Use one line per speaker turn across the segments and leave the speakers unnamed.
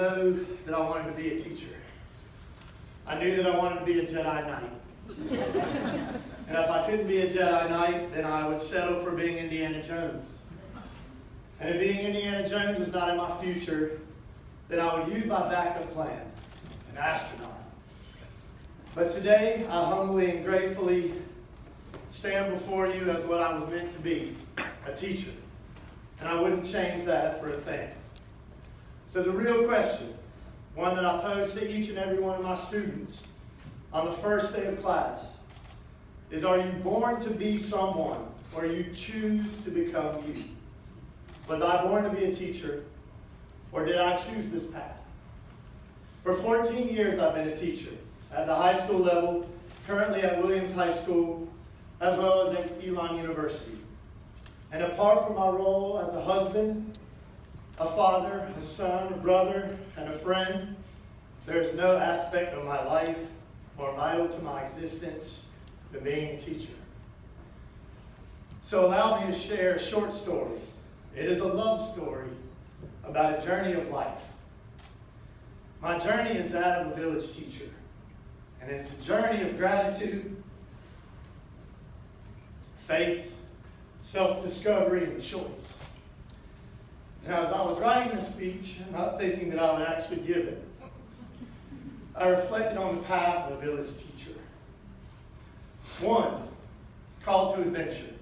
know that I wanted to be a teacher. I knew that I wanted to be a Jedi Knight. And if I couldn't be a Jedi Knight, then I would settle for being Indiana Jones. And if being Indiana Jones was not in my future, then I would use my backup plan, an astronaut. But today, I humbly and gratefully stand before you as what I was meant to be, a teacher. And I wouldn't change that for a thing. So the real question, one that I pose to each and every one of my students on the first day of class, is are you born to be someone or you choose to become you? Was I born to be a teacher or did I choose this path? For 14 years I've been a teacher at the high school level, currently at Williams High School, as well as at Elon University. And apart from my role as a husband, a father, a son, a brother, and a friend, there's no aspect of my life more vital to my existence than being a teacher. So allow me to share a short story. It is a love story about a journey of life. My journey is that of a village teacher, and it's a journey of gratitude, faith, self-discovery, and choice. And as I was writing this speech, not thinking that I would actually give it, I reflected on the path of a village teacher. 1, call to adventure.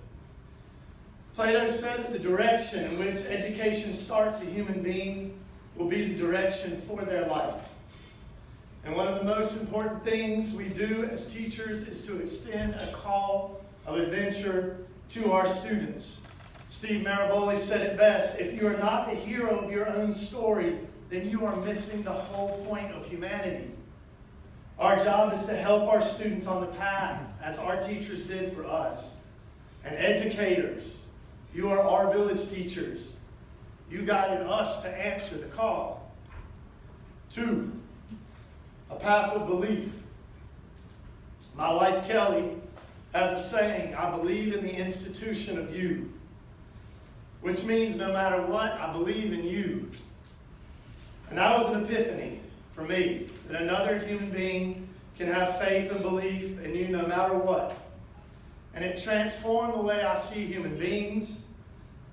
Plato said that the direction in which education starts a human being will be the direction for their life. And one of the most important things we do as teachers is to extend a call of adventure to our students. Steve Maraboli said it best, if you are not the hero of your own story, then you are missing the whole point of humanity. Our job is to help our students on the path, as our teachers did for us. And educators, you are our village teachers. You guided us to answer the call. 2, a path of belief. My wife Kelly has a saying, I believe in the institution of you, which means no matter what, I believe in you. And that was an epiphany for me, that another human being can have faith and belief in you no matter what. And it transformed the way I see human beings,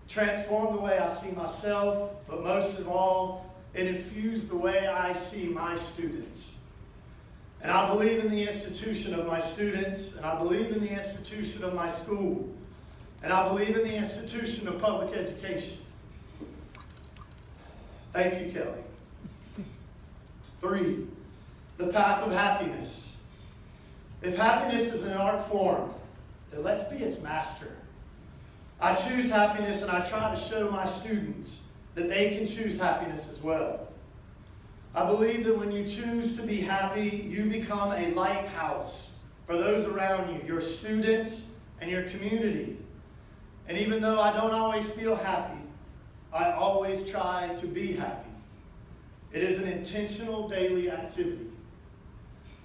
transformed the way I see myself, but most of all, it infused the way I see my students. And I believe in the institution of my students, and I believe in the institution of my school, and I believe in the institution of public education. Thank you, Kelly. 3, the path of happiness. If happiness is an art form, then let's be its master. I choose happiness and I try to show my students that they can choose happiness as well. I believe that when you choose to be happy, you become a lighthouse for those around you, your students and your community. And even though I don't always feel happy, I always try to be happy. It is an intentional daily activity.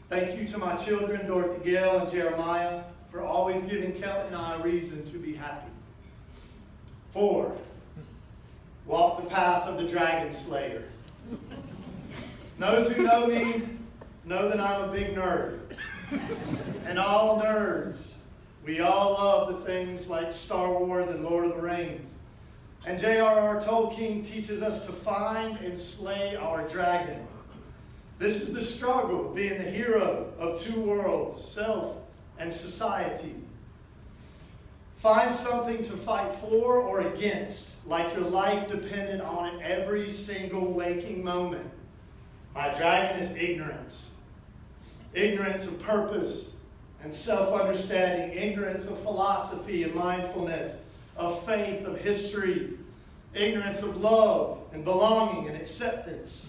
Thank you to my children, Dorothy Gale and Jeremiah, for always giving Kelly and I a reason to be happy. 4, walk the path of the dragon slayer. Those who know me know that I'm a big nerd. And all nerds, we all love the things like Star Wars and Lord of the Rings. And J.R.R. Tolkien teaches us to find and slay our dragon. This is the struggle, being the hero of 2 worlds, self and society. Find something to fight for or against, like your life depended on it every single waking moment. My dragon is ignorance. Ignorance of purpose and self-understanding, ignorance of philosophy and mindfulness, of faith, of history, ignorance of love and belonging and acceptance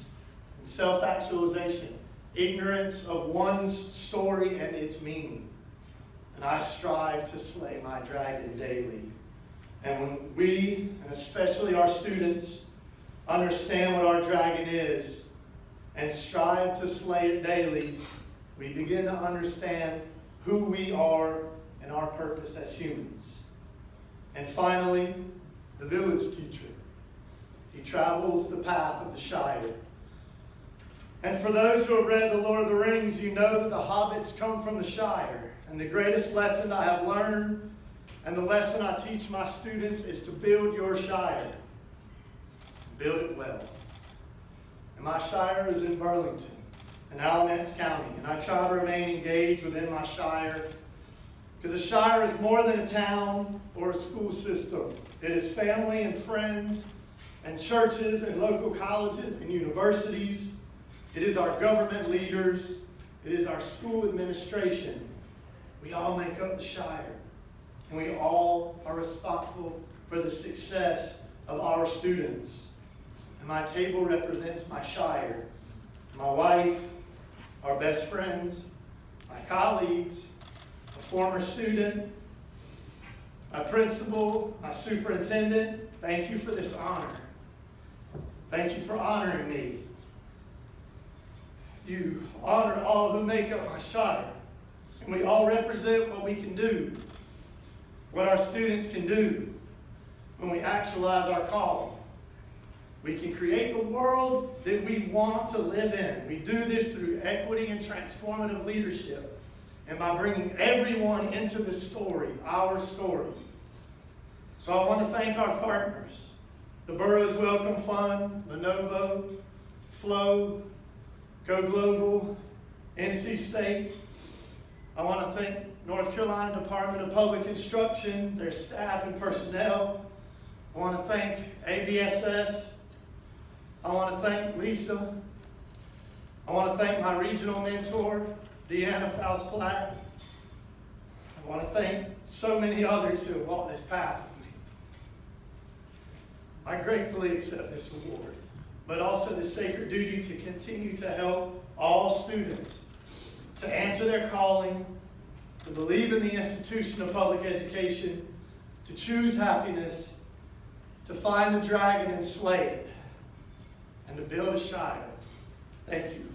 and self-actualization, ignorance of one's story and its meaning. And I strive to slay my dragon daily. And when we, and especially our students, understand what our dragon is and strive to slay it daily, we begin to understand who we are and our purpose as humans. And finally, the village teacher. He travels the path of the Shire. And for those who have read The Lord of the Rings, you know that the hobbits come from the Shire. And the greatest lesson I have learned, and the lesson I teach my students, is to build your Shire. Build it well. And my Shire is in Burlington, in Alamance County. And I try to remain engaged within my Shire, because a Shire is more than a town or a school system. It is family and friends and churches and local colleges and universities. It is our government leaders. It is our school administration. We all make up the Shire. And we all are responsible for the success of our students. And my table represents my Shire. My wife, our best friends, my colleagues, a former student, my principal, my superintendent. Thank you for this honor. Thank you for honoring me. You honor all who make up my Shire. And we all represent what we can do, what our students can do when we actualize our calling. We can create the world that we want to live in. We do this through equity and transformative leadership, and by bringing everyone into the story, our story. So I want to thank our partners, the Boroughs Welcome Fund, Lenovo, Flow, Go Global, NC State. I want to thank North Carolina Department of Public Instruction, their staff and personnel. I want to thank ABSS. I want to thank Lisa. I want to thank my regional mentor, Deanna Faust-Platt. I want to thank so many others who have walked this path with me. I gratefully accept this award, but also the sacred duty to continue to help all students to answer their calling, to believe in the institution of public education, to choose happiness, to find the dragon and slay it, and to build a Shire. Thank you.